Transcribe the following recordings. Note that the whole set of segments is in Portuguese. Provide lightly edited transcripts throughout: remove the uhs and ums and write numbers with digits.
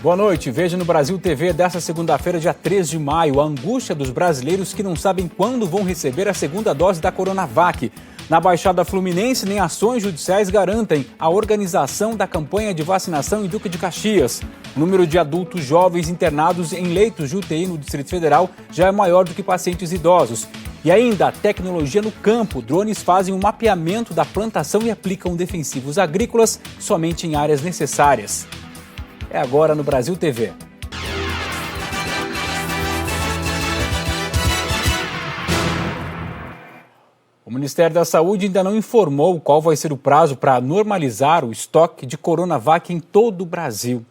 Boa noite, veja no Brasil TV desta segunda-feira, dia 3 de maio, a angústia dos brasileiros que não sabem quando vão receber a segunda dose da Coronavac. Na Baixada Fluminense, nem ações judiciais garantem a organização da campanha de vacinação em Duque de Caxias. O número de adultos jovens internados em leitos de UTI no Distrito Federal já é maior do que pacientes idosos. E ainda, a tecnologia no campo. Drones fazem um mapeamento da plantação e aplicam defensivos agrícolas somente em áreas necessárias. É agora no Brasil TV. O Ministério da Saúde ainda não informou qual vai ser o prazo para normalizar o estoque de Coronavac em todo o Brasil.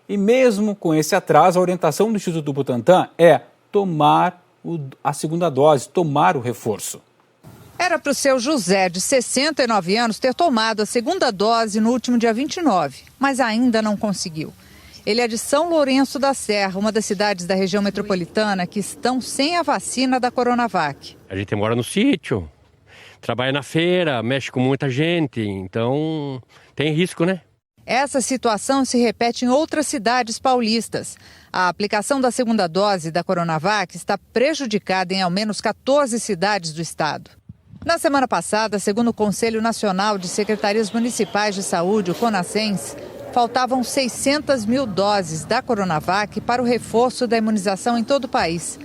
E mesmo com esse atraso, a orientação do Instituto Butantan é tomar a segunda dose, tomar o reforço. Era para o seu José, de 69 anos, ter tomado a segunda dose no último dia 29, mas ainda não conseguiu. Ele é de São Lourenço da Serra, uma das cidades da região metropolitana que estão sem a vacina da Coronavac. A gente mora no sítio, trabalha na feira, mexe com muita gente, então tem risco, né? Essa situação se repete em outras cidades paulistas. A aplicação da segunda dose da Coronavac está prejudicada em ao menos 14 cidades do estado. Na semana passada, segundo o Conselho Nacional de Secretarias Municipais de Saúde, o CONASENS, faltavam 600 mil doses da Coronavac para o reforço da imunização em todo o país.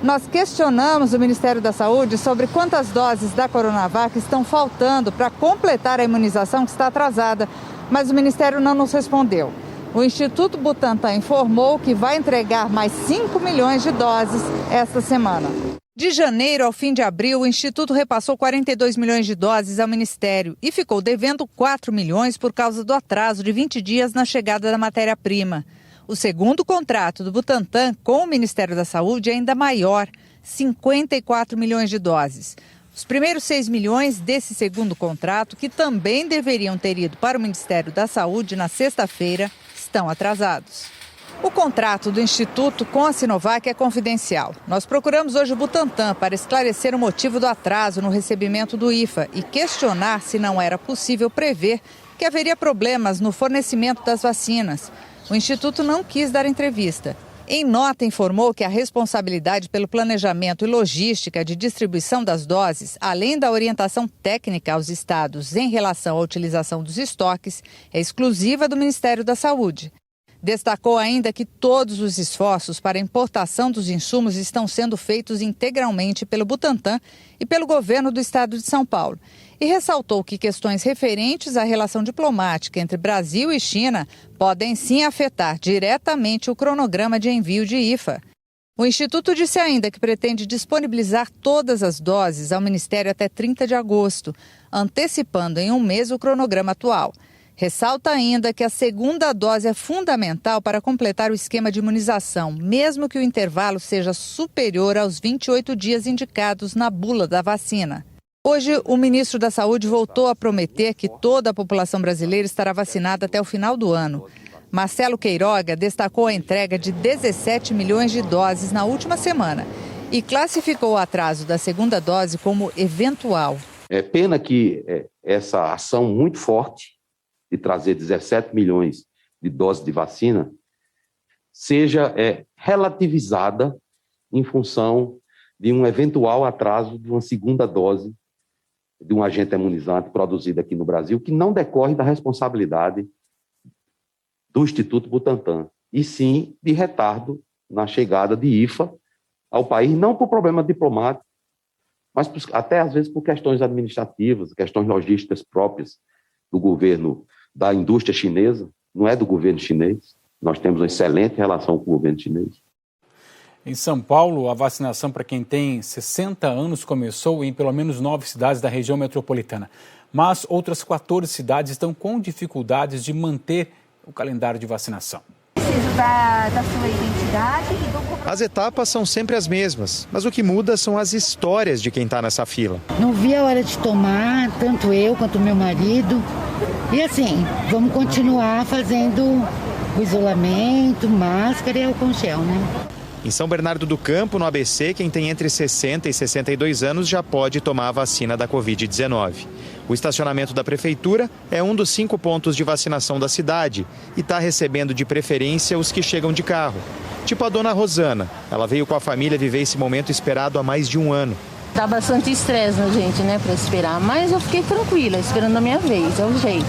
Nós questionamos o Ministério da Saúde sobre quantas doses da Coronavac estão faltando para completar a imunização que está atrasada, mas o Ministério não nos respondeu. O Instituto Butantan informou que vai entregar mais 5 milhões de doses esta semana. De janeiro ao fim de abril, o Instituto repassou 42 milhões de doses ao Ministério e ficou devendo 4 milhões por causa do atraso de 20 dias na chegada da matéria-prima. O segundo contrato do Butantan com o Ministério da Saúde é ainda maior, 54 milhões de doses. Os primeiros 6 milhões desse segundo contrato, que também deveriam ter ido para o Ministério da Saúde na sexta-feira, estão atrasados. O contrato do Instituto com a Sinovac é confidencial. Nós procuramos hoje o Butantan para esclarecer o motivo do atraso no recebimento do IFA e questionar se não era possível prever que haveria problemas no fornecimento das vacinas. O Instituto não quis dar entrevista. Em nota, informou que a responsabilidade pelo planejamento e logística de distribuição das doses, além da orientação técnica aos estados em relação à utilização dos estoques, é exclusiva do Ministério da Saúde. Destacou ainda que todos os esforços para a importação dos insumos estão sendo feitos integralmente pelo Butantan e pelo governo do estado de São Paulo. E ressaltou que questões referentes à relação diplomática entre Brasil e China podem sim afetar diretamente o cronograma de envio de IFA. O Instituto disse ainda que pretende disponibilizar todas as doses ao Ministério até 30 de agosto, antecipando em um mês o cronograma atual. Ressalta ainda que a segunda dose é fundamental para completar o esquema de imunização, mesmo que o intervalo seja superior aos 28 dias indicados na bula da vacina. Hoje, o ministro da Saúde voltou a prometer que toda a população brasileira estará vacinada até o final do ano. Marcelo Queiroga destacou a entrega de 17 milhões de doses na última semana e classificou o atraso da segunda dose como eventual. É pena que essa ação muito forte de trazer 17 milhões de doses de vacina seja relativizada em função de um eventual atraso de uma segunda dose de um agente imunizante produzido aqui no Brasil, que não decorre da responsabilidade do Instituto Butantan, e sim de retardo na chegada de IFA ao país, não por problema diplomático, mas até às vezes por questões administrativas, questões logísticas próprias do governo da indústria chinesa, não é do governo chinês. Nós temos uma excelente relação com o governo chinês. Em São Paulo, a vacinação para quem tem 60 anos começou em pelo menos 9 cidades da região metropolitana. Mas outras 14 cidades estão com dificuldades de manter o calendário de vacinação. Preciso da sua identidade e do... As etapas são sempre as mesmas, mas o que muda são as histórias de quem está nessa fila. Não vi a hora de tomar, tanto eu quanto meu marido. E assim, vamos continuar fazendo o isolamento, máscara e álcool gel, né? Em São Bernardo do Campo, no ABC, quem tem entre 60 e 62 anos já pode tomar a vacina da Covid-19. O estacionamento da prefeitura é um dos 5 pontos de vacinação da cidade e está recebendo de preferência os que chegam de carro. Tipo a dona Rosana. Ela veio com a família viver esse momento esperado há mais de um ano. Dá bastante estresse na gente, né, para esperar. Mas eu fiquei tranquila, esperando a minha vez, é o jeito.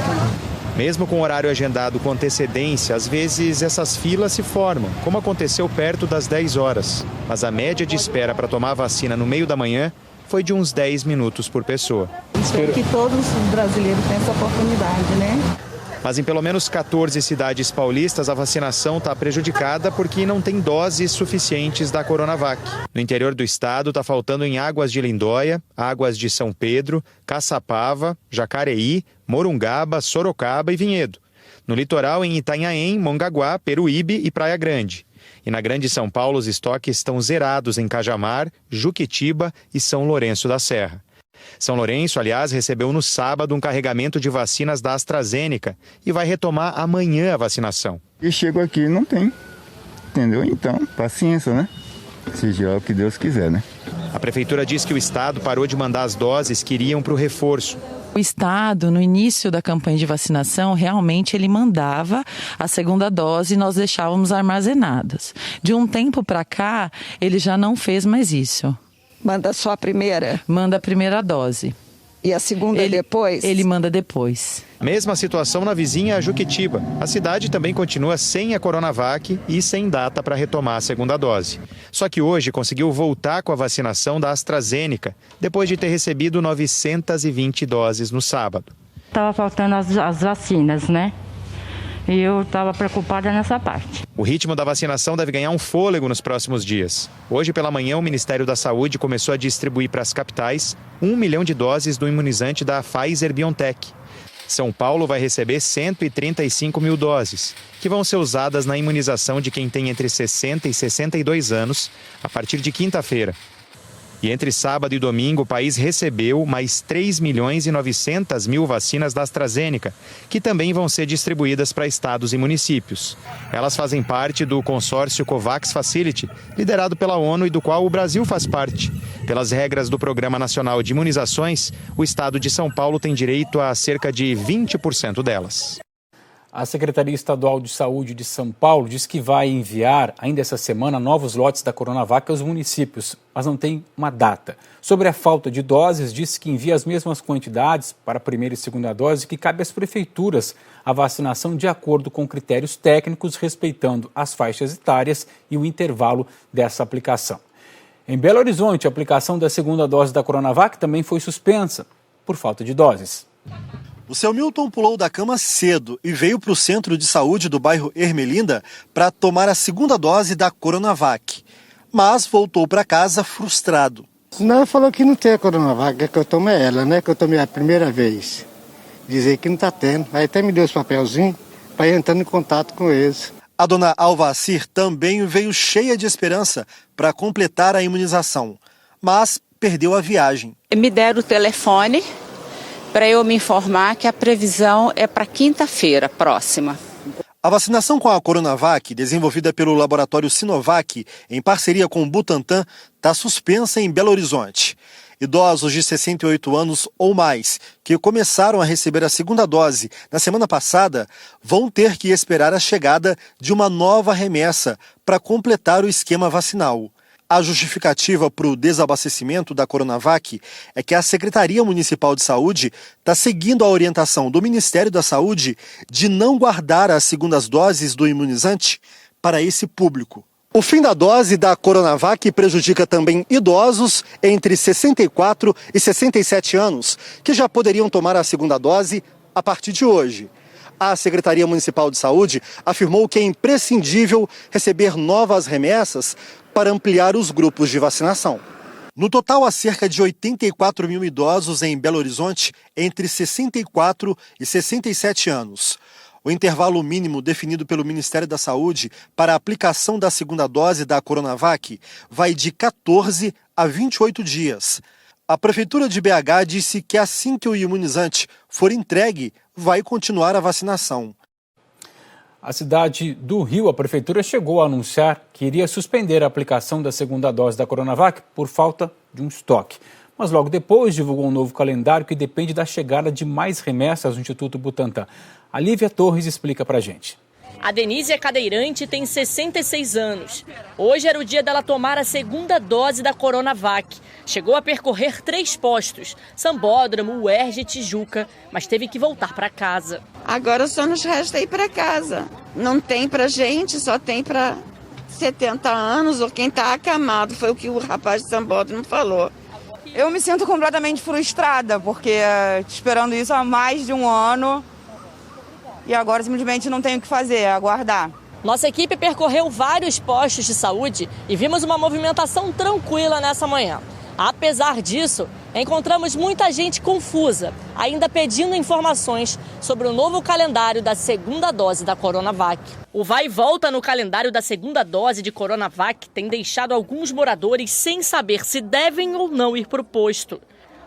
Mesmo com o horário agendado com antecedência, às vezes essas filas se formam, como aconteceu perto das 10 horas. Mas a média de espera para tomar a vacina no meio da manhã foi de uns 10 minutos por pessoa. Espero que todos os brasileiros tenham essa oportunidade, né? Mas em pelo menos 14 cidades paulistas, a vacinação está prejudicada porque não tem doses suficientes da Coronavac. No interior do estado, está faltando em Águas de Lindóia, Águas de São Pedro, Caçapava, Jacareí, Morungaba, Sorocaba e Vinhedo. No litoral, em Itanhaém, Mongaguá, Peruíbe e Praia Grande. E na Grande São Paulo, os estoques estão zerados em Cajamar, Juquitiba e São Lourenço da Serra. São Lourenço, aliás, recebeu no sábado um carregamento de vacinas da AstraZeneca e vai retomar amanhã a vacinação. E chego aqui e não tem, entendeu? Então, paciência, né? Seja o que Deus quiser, né? A prefeitura diz que o estado parou de mandar as doses que iriam para o reforço. O estado, no início da campanha de vacinação, realmente ele mandava a segunda dose e nós deixávamos armazenadas. De um tempo para cá, ele já não fez mais isso. Manda só a primeira? Manda a primeira dose. E a segunda depois? Ele manda depois. Mesma situação na vizinha Juquitiba. A cidade também continua sem a Coronavac e sem data para retomar a segunda dose. Só que hoje conseguiu voltar com a vacinação da AstraZeneca, depois de ter recebido 920 doses no sábado. Estava faltando as vacinas, né? E eu estava preocupada nessa parte. O ritmo da vacinação deve ganhar um fôlego nos próximos dias. Hoje pela manhã, o Ministério da Saúde começou a distribuir para as capitais 1 milhão de doses do imunizante da Pfizer-BioNTech. São Paulo vai receber 135 mil doses, que vão ser usadas na imunização de quem tem entre 60 e 62 anos, a partir de quinta-feira. E entre sábado e domingo, o país recebeu mais 3 milhões e 900 mil vacinas da AstraZeneca, que também vão ser distribuídas para estados e municípios. Elas fazem parte do consórcio COVAX Facility, liderado pela ONU e do qual o Brasil faz parte. Pelas regras do Programa Nacional de Imunizações, o estado de São Paulo tem direito a cerca de 20% delas. A Secretaria Estadual de Saúde de São Paulo diz que vai enviar, ainda essa semana, novos lotes da Coronavac aos municípios, mas não tem uma data. Sobre a falta de doses, disse que envia as mesmas quantidades para a primeira e segunda dose, que cabe às prefeituras a vacinação de acordo com critérios técnicos, respeitando as faixas etárias e o intervalo dessa aplicação. Em Belo Horizonte, a aplicação da segunda dose da Coronavac também foi suspensa por falta de doses. O seu Milton pulou da cama cedo e veio para o centro de saúde do bairro Ermelinda para tomar a segunda dose da Coronavac. Mas voltou para casa frustrado. Não, falou que não tem a Coronavac, que eu tomei ela, né? Que eu tomei a primeira vez. Dizer que não está tendo. Aí até me deu esse papelzinho para ir entrando em contato com eles. A dona Alvacir também veio cheia de esperança para completar a imunização, mas perdeu a viagem. Me deram o telefone para eu me informar que a previsão é para quinta-feira próxima. A vacinação com a Coronavac, desenvolvida pelo laboratório Sinovac, em parceria com o Butantan, está suspensa em Belo Horizonte. Idosos de 68 anos ou mais, que começaram a receber a segunda dose na semana passada, vão ter que esperar a chegada de uma nova remessa para completar o esquema vacinal. A justificativa para o desabastecimento da Coronavac é que a Secretaria Municipal de Saúde está seguindo a orientação do Ministério da Saúde de não guardar as segundas doses do imunizante para esse público. O fim da dose da Coronavac prejudica também idosos entre 64 e 67 anos, que já poderiam tomar a segunda dose a partir de hoje. A Secretaria Municipal de Saúde afirmou que é imprescindível receber novas remessas para ampliar os grupos de vacinação. No total, há cerca de 84 mil idosos em Belo Horizonte entre 64 e 67 anos. O intervalo mínimo definido pelo Ministério da Saúde para a aplicação da segunda dose da Coronavac vai de 14 a 28 dias. A Prefeitura de BH disse que assim que o imunizante for entregue, vai continuar a vacinação. A cidade do Rio, a Prefeitura chegou a anunciar que iria suspender a aplicação da segunda dose da Coronavac por falta de um estoque. mas logo depois divulgou um novo calendário que depende da chegada de mais remessas no Instituto Butantan. A Lívia Torres explica pra gente. A Denise é cadeirante e tem 66 anos. Hoje era o dia dela tomar a segunda dose da Coronavac. Chegou a percorrer 3 postos, Sambódromo, UERJ e Tijuca, mas teve que voltar para casa. Agora só nos resta ir para casa. Não tem pra gente, só tem para 70 anos ou quem está acamado, foi o que o rapaz de Sambódromo falou. Eu me sinto completamente frustrada, porque esperando isso há mais de um ano e agora simplesmente não tenho o que fazer, é aguardar. Nossa equipe percorreu vários postos de saúde e vimos uma movimentação tranquila nessa manhã. Apesar disso, encontramos muita gente confusa, ainda pedindo informações sobre o novo calendário da segunda dose da Coronavac. O vai e volta no calendário da segunda dose de Coronavac tem deixado alguns moradores sem saber se devem ou não ir para o posto.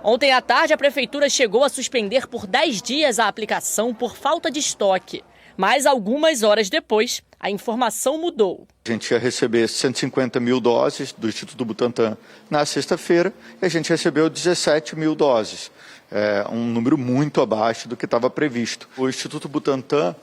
Ontem à tarde, a prefeitura chegou a suspender por 10 dias a aplicação por falta de estoque. Mas algumas horas depois, a informação mudou. A gente ia receber 150 mil doses do Instituto Butantan na sexta-feira e a gente recebeu 17 mil doses. Um número muito abaixo do que estava previsto. O Instituto Butantan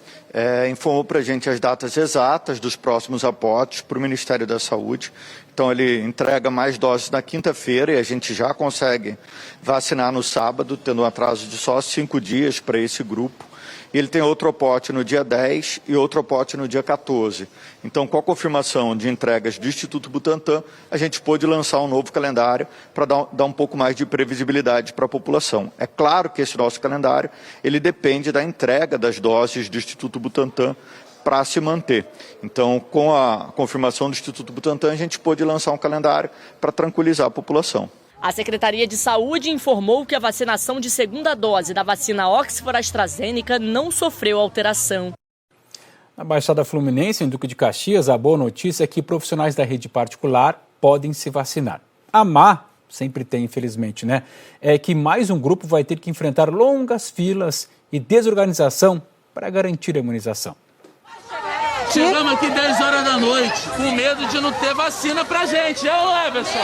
informou para a gente as datas exatas dos próximos aportes para o Ministério da Saúde. Então ele entrega mais doses na quinta-feira e a gente já consegue vacinar no sábado, tendo um atraso de só 5 dias para esse grupo. E ele tem outro aporte no dia 10 e outro aporte no dia 14. Então, com a confirmação de entregas do Instituto Butantan, a gente pôde lançar um novo calendário para dar um pouco mais de previsibilidade para a população. É claro que esse nosso calendário ele depende da entrega das doses do Instituto Butantan para se manter. Então, com a confirmação do Instituto Butantan, a gente pôde lançar um calendário para tranquilizar a população. A Secretaria de Saúde informou que a vacinação de segunda dose da vacina Oxford-AstraZeneca não sofreu alteração. Na Baixada Fluminense, em Duque de Caxias, a boa notícia é que profissionais da rede particular podem se vacinar. A má, sempre tem infelizmente, né? É que mais um grupo vai ter que enfrentar longas filas e desorganização para garantir a imunização. Chegamos aqui 10 horas da noite, com medo de não ter vacina pra gente, Everson?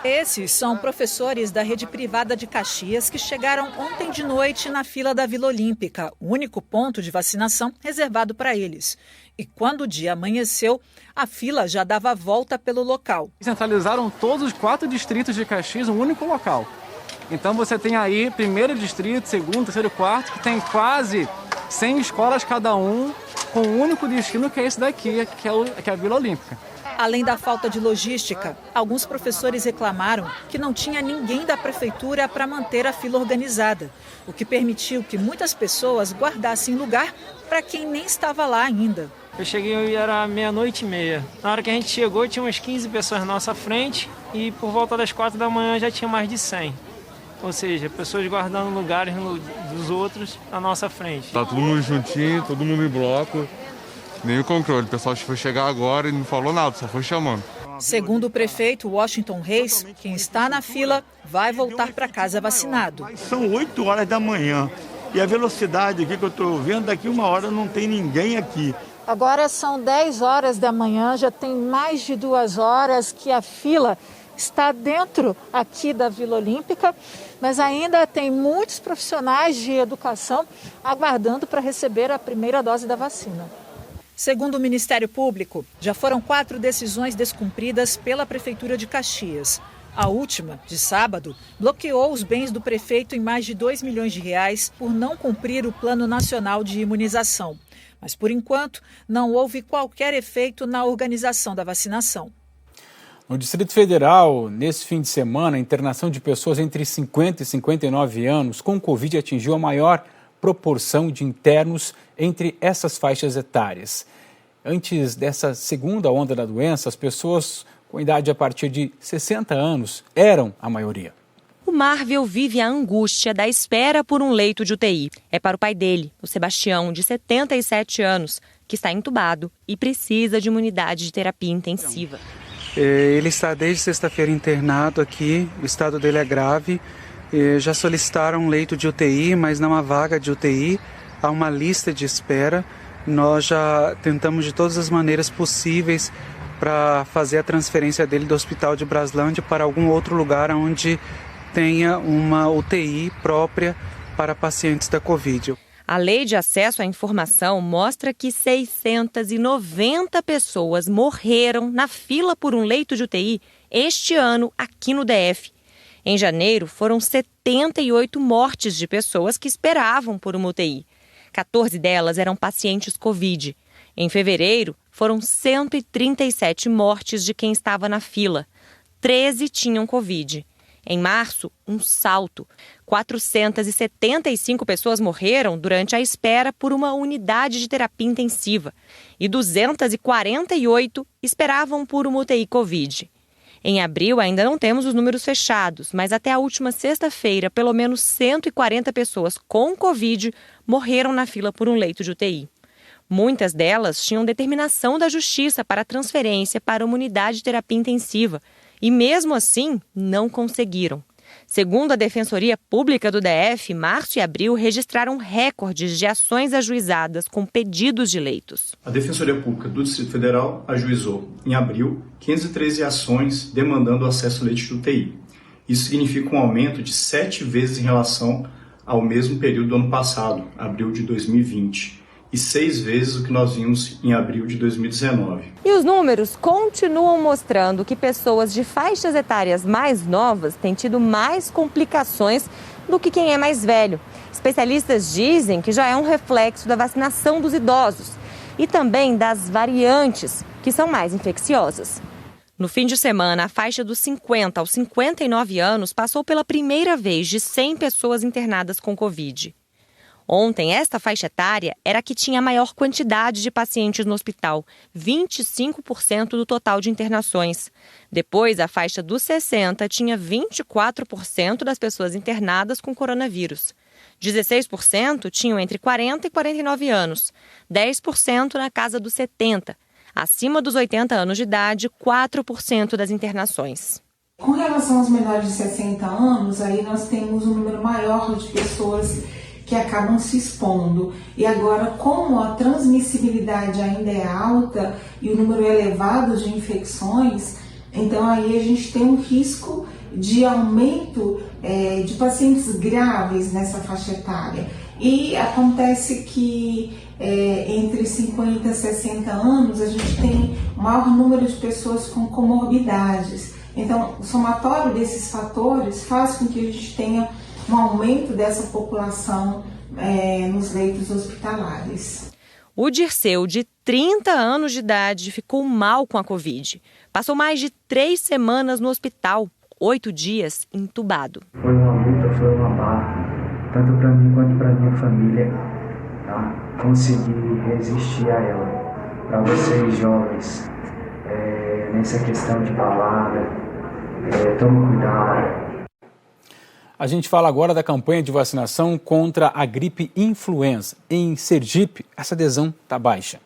Esses são professores da rede privada de Caxias que chegaram ontem de noite na fila da Vila Olímpica, o único ponto de vacinação reservado para eles. E quando o dia amanheceu, a fila já dava a volta pelo local. Centralizaram todos os 4 distritos de Caxias em um único local. Então você tem aí primeiro distrito, segundo, terceiro, quarto, que tem quase 100 escolas cada um, com um único destino que é esse daqui, que é a Vila Olímpica. Além da falta de logística, alguns professores reclamaram que não tinha ninguém da prefeitura para manter a fila organizada, o que permitiu que muitas pessoas guardassem lugar para quem nem estava lá ainda. Eu cheguei e era 00:30. Na hora que a gente chegou, tinha umas 15 pessoas na nossa frente e por volta das 4 da manhã já tinha mais de 100. Ou seja, pessoas guardando lugares dos outros na nossa frente. Tá todo mundo juntinho, todo mundo em bloco. Nem o controle, o pessoal foi chegar agora e não falou nada, só foi chamando. Segundo o prefeito Washington Reis, quem está na fila vai voltar para casa vacinado. São 8 horas da manhã e a velocidade aqui que eu estou vendo, daqui 1 hora não tem ninguém aqui. Agora são 10 horas da manhã, já tem mais de 2 horas que a fila está dentro aqui da Vila Olímpica, mas ainda tem muitos profissionais de educação aguardando para receber a primeira dose da vacina. Segundo o Ministério Público, já foram 4 decisões descumpridas pela Prefeitura de Caxias. A última, de sábado, bloqueou os bens do prefeito em mais de R$2 milhões por não cumprir o Plano Nacional de Imunização. Mas, por enquanto, não houve qualquer efeito na organização da vacinação. No Distrito Federal, nesse fim de semana, a internação de pessoas entre 50 e 59 anos com Covid atingiu a maior proporção de internos entre essas faixas etárias. Antes dessa segunda onda da doença, as pessoas com idade a partir de 60 anos eram a maioria. O Marvel vive a angústia da espera por um leito de UTI. É para o pai dele, o Sebastião, de 77 anos, que está entubado e precisa de uma unidade de terapia intensiva. Ele está desde sexta-feira internado aqui, o estado dele é grave. Já solicitaram um leito de UTI, mas não há vaga de UTI, há uma lista de espera. Nós já tentamos de todas as maneiras possíveis para fazer a transferência dele do Hospital de Braslândia para algum outro lugar onde tenha uma UTI própria para pacientes da Covid. A Lei de Acesso à Informação mostra que 690 pessoas morreram na fila por um leito de UTI este ano aqui no DF. Em janeiro, foram 78 mortes de pessoas que esperavam por uma UTI. 14 delas eram pacientes Covid. Em fevereiro, foram 137 mortes de quem estava na fila. 13 tinham Covid. Em março, um salto. 475 pessoas morreram durante a espera por uma unidade de terapia intensiva e 248 esperavam por uma UTI Covid. Em abril, ainda não temos os números fechados, mas até a última sexta-feira, pelo menos 140 pessoas com Covid morreram na fila por um leito de UTI. Muitas delas tinham determinação da Justiça para transferência para uma unidade de terapia intensiva e, mesmo assim, não conseguiram. Segundo a Defensoria Pública do DF, março e abril registraram recordes de ações ajuizadas com pedidos de leitos. A Defensoria Pública do Distrito Federal ajuizou, em abril, 513 ações demandando acesso a leitos de UTI. Isso significa um aumento de 7 vezes em relação ao mesmo período do ano passado, abril de 2020. E 6 vezes o que nós vimos em abril de 2019. E os números continuam mostrando que pessoas de faixas etárias mais novas têm tido mais complicações do que quem é mais velho. Especialistas dizem que já é um reflexo da vacinação dos idosos e também das variantes, que são mais infecciosas. No fim de semana, a faixa dos 50 aos 59 anos passou pela primeira vez de 100 pessoas internadas com Covid. Ontem, esta faixa etária era a que tinha a maior quantidade de pacientes no hospital, 25% do total de internações. Depois, a faixa dos 60 tinha 24% das pessoas internadas com coronavírus. 16% tinham entre 40 e 49 anos, 10% na casa dos 70. Acima dos 80 anos de idade, 4% das internações. Com relação aos menores de 60 anos, aí nós temos um número maior de pessoas que acabam se expondo. E agora, como a transmissibilidade ainda é alta e o número elevado de infecções, então aí a gente tem um risco de aumento de pacientes graves nessa faixa etária. E acontece que entre 50 e 60 anos a gente tem o maior número de pessoas com comorbidades. Então, o somatório desses fatores faz com que a gente tenha um aumento dessa população nos leitos hospitalares. O Dirceu, de 30 anos de idade, ficou mal com a Covid. Passou mais de 3 semanas no hospital, 8 dias entubado. Foi uma luta, foi uma barra, tanto para mim quanto para minha família, tá? Consegui resistir a ela. Para vocês jovens, nessa questão de balada, tome cuidado. A gente fala agora da campanha de vacinação contra a gripe influenza. Em Sergipe, essa adesão está baixa.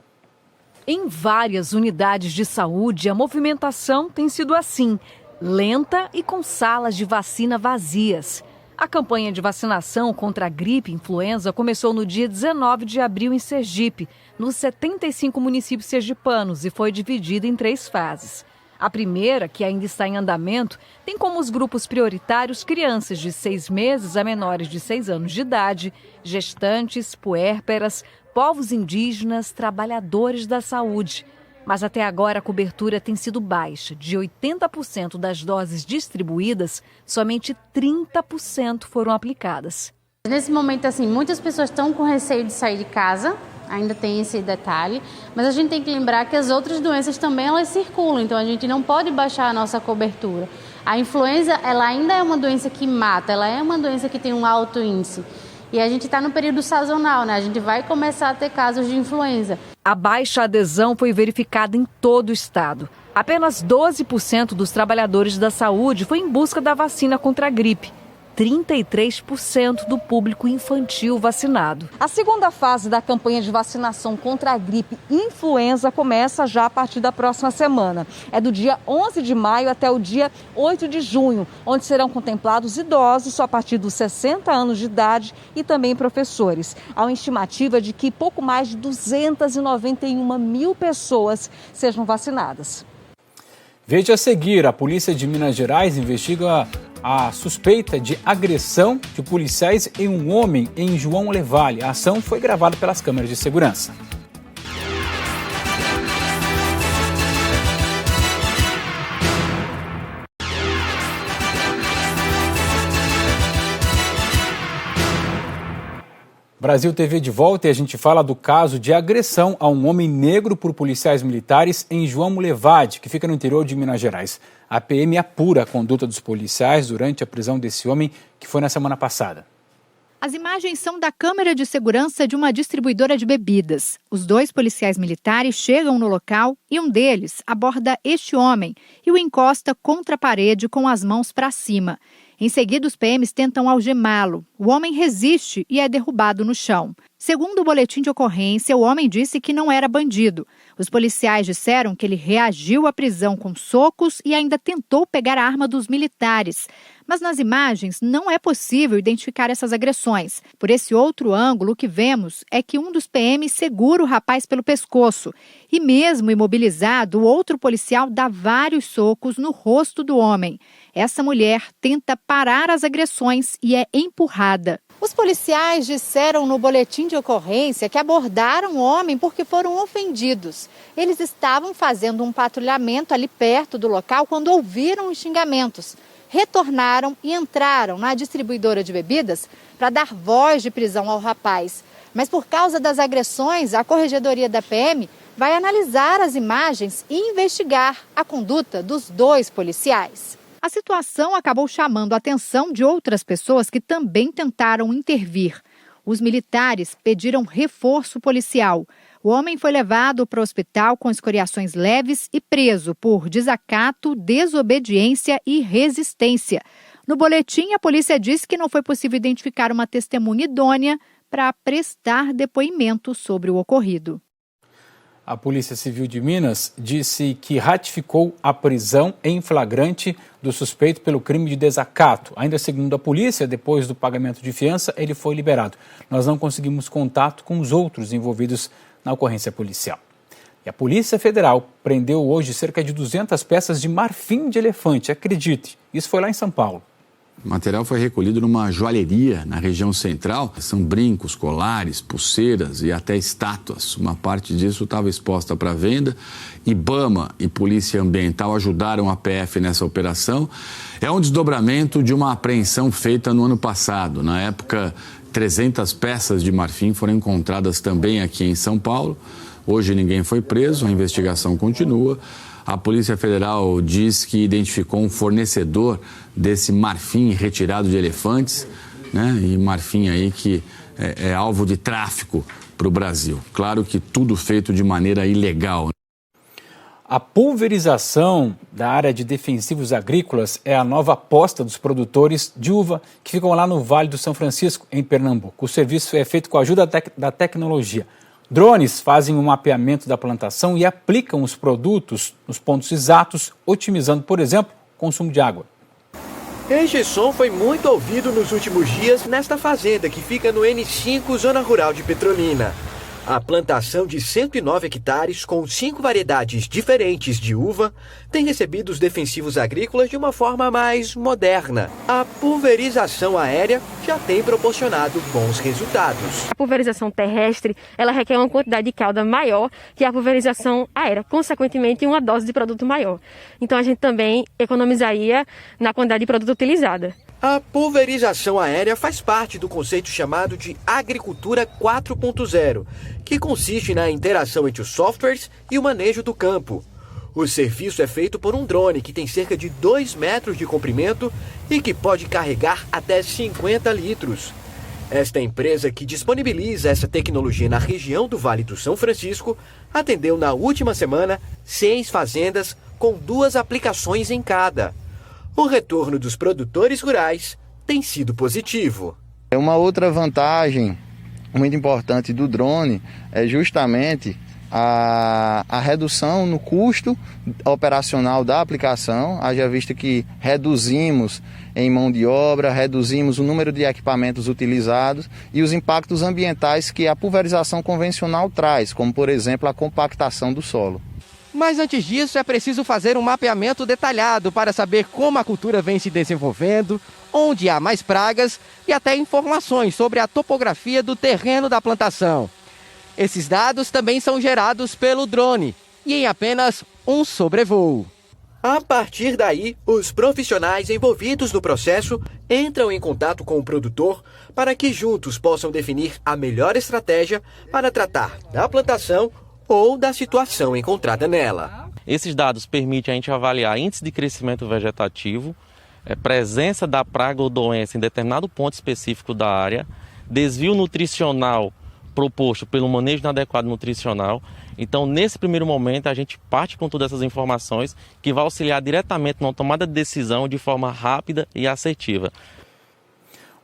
Em várias unidades de saúde, a movimentação tem sido assim, lenta e com salas de vacina vazias. A campanha de vacinação contra a gripe influenza começou no dia 19 de abril em Sergipe, nos 75 municípios sergipanos, e foi dividida em 3 fases. A primeira, que ainda está em andamento, tem como os grupos prioritários crianças de 6 meses a menores de 6 anos de idade, gestantes, puérperas, povos indígenas, trabalhadores da saúde. Mas até agora a cobertura tem sido baixa. De 80% das doses distribuídas, somente 30% foram aplicadas. Nesse momento, assim, muitas pessoas estão com receio de sair de casa. Ainda tem esse detalhe, mas a gente tem que lembrar que as outras doenças também elas circulam, então a gente não pode baixar a nossa cobertura. A influenza, ela ainda é uma doença que mata, ela é uma doença que tem um alto índice. E a gente está no período sazonal, né? A gente vai começar a ter casos de influenza. A baixa adesão foi verificada em todo o estado. Apenas 12% dos trabalhadores da saúde foi em busca da vacina contra a gripe. 33% do público infantil vacinado. A segunda fase da campanha de vacinação contra a gripe influenza começa já a partir da próxima semana. É do dia 11 de maio até o dia 8 de junho, onde serão contemplados idosos só a partir dos 60 anos de idade e também professores. Há uma estimativa de que pouco mais de 291 mil pessoas sejam vacinadas. Veja a seguir, a polícia de Minas Gerais investiga a suspeita de agressão de policiais em um homem em João Levale. A ação foi gravada pelas câmeras de segurança. Brasil TV de volta e a gente fala do caso de agressão a um homem negro por policiais militares em João Levade, que fica no interior de Minas Gerais. A PM apura a conduta dos policiais durante a prisão desse homem, que foi na semana passada. As imagens são da câmera de segurança de uma distribuidora de bebidas. Os 2 policiais militares chegam no local e um deles aborda este homem e o encosta contra a parede com as mãos para cima. Em seguida, os PMs tentam algemá-lo. O homem resiste e é derrubado no chão. Segundo o boletim de ocorrência, o homem disse que não era bandido. Os policiais disseram que ele reagiu à prisão com socos e ainda tentou pegar a arma dos militares. Mas nas imagens não é possível identificar essas agressões. Por esse outro ângulo, o que vemos é que um dos PMs segura o rapaz pelo pescoço. E mesmo imobilizado, o outro policial dá vários socos no rosto do homem. Essa mulher tenta parar as agressões e é empurrada. Os policiais disseram no boletim de ocorrência que abordaram o homem porque foram ofendidos. Eles estavam fazendo um patrulhamento ali perto do local quando ouviram os xingamentos. Retornaram e entraram na distribuidora de bebidas para dar voz de prisão ao rapaz. Mas por causa das agressões, a Corregedoria da PM vai analisar as imagens e investigar a conduta dos 2 policiais. A situação acabou chamando a atenção de outras pessoas que também tentaram intervir. Os militares pediram reforço policial. O homem foi levado para o hospital com escoriações leves e preso por desacato, desobediência e resistência. No boletim, a polícia disse que não foi possível identificar uma testemunha idônea para prestar depoimento sobre o ocorrido. A Polícia Civil de Minas disse que ratificou a prisão em flagrante do suspeito pelo crime de desacato. Ainda segundo a polícia, depois do pagamento de fiança, ele foi liberado. Nós não conseguimos contato com os outros envolvidos na ocorrência policial. E a Polícia Federal prendeu hoje cerca de 200 peças de marfim de elefante. Acredite, isso foi lá em São Paulo. O material foi recolhido numa joalheria na região central. São brincos, colares, pulseiras e até estátuas. Uma parte disso estava exposta para venda. IBAMA e Polícia Ambiental ajudaram a PF nessa operação. É um desdobramento de uma apreensão feita no ano passado. Na época, 300 peças de marfim foram encontradas também aqui em São Paulo. Hoje ninguém foi preso, a investigação continua. A Polícia Federal diz que identificou um fornecedor desse marfim retirado de elefantes, né? E marfim aí que é alvo de tráfico para o Brasil. Claro que tudo feito de maneira ilegal. A pulverização da área de defensivos agrícolas é a nova aposta dos produtores de uva que ficam lá no Vale do São Francisco, em Pernambuco. O serviço é feito com a ajuda da tecnologia. Drones fazem um mapeamento da plantação e aplicam os produtos nos pontos exatos, otimizando, por exemplo, o consumo de água. Este som foi muito ouvido nos últimos dias nesta fazenda que fica no N5, Zona Rural de Petrolina. A plantação de 109 hectares com 5 variedades diferentes de uva tem recebido os defensivos agrícolas de uma forma mais moderna. A pulverização aérea já tem proporcionado bons resultados. A pulverização terrestre, ela requer uma quantidade de calda maior que a pulverização aérea, consequentemente uma dose de produto maior. Então a gente também economizaria na quantidade de produto utilizada. A pulverização aérea faz parte do conceito chamado de agricultura 4.0, que consiste na interação entre os softwares e o manejo do campo. O serviço é feito por um drone que tem cerca de 2 metros de comprimento e que pode carregar até 50 litros. Esta empresa que disponibiliza essa tecnologia na região do Vale do São Francisco atendeu na última semana 6 fazendas com 2 aplicações em cada. O retorno dos produtores rurais tem sido positivo. Uma outra vantagem muito importante do drone é justamente a redução no custo operacional da aplicação, haja vista que reduzimos em mão de obra, reduzimos o número de equipamentos utilizados e os impactos ambientais que a pulverização convencional traz, como por exemplo a compactação do solo. Mas antes disso, é preciso fazer um mapeamento detalhado para saber como a cultura vem se desenvolvendo, onde há mais pragas e até informações sobre a topografia do terreno da plantação. Esses dados também são gerados pelo drone e em apenas um sobrevoo. A partir daí, os profissionais envolvidos no processo entram em contato com o produtor para que juntos possam definir a melhor estratégia para tratar da plantação ou da situação encontrada nela. Esses dados permitem a gente avaliar índice de crescimento vegetativo, presença da praga ou doença em determinado ponto específico da área, desvio nutricional proposto pelo manejo inadequado nutricional. Então, nesse primeiro momento, a gente parte com todas essas informações que vai auxiliar diretamente na tomada de decisão de forma rápida e assertiva.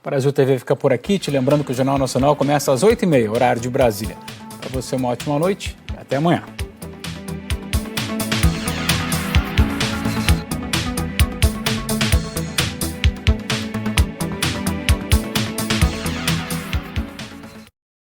O Brasil TV fica por aqui, te lembrando que o Jornal Nacional começa às 8h30, horário de Brasília. Para você, uma ótima noite e até amanhã.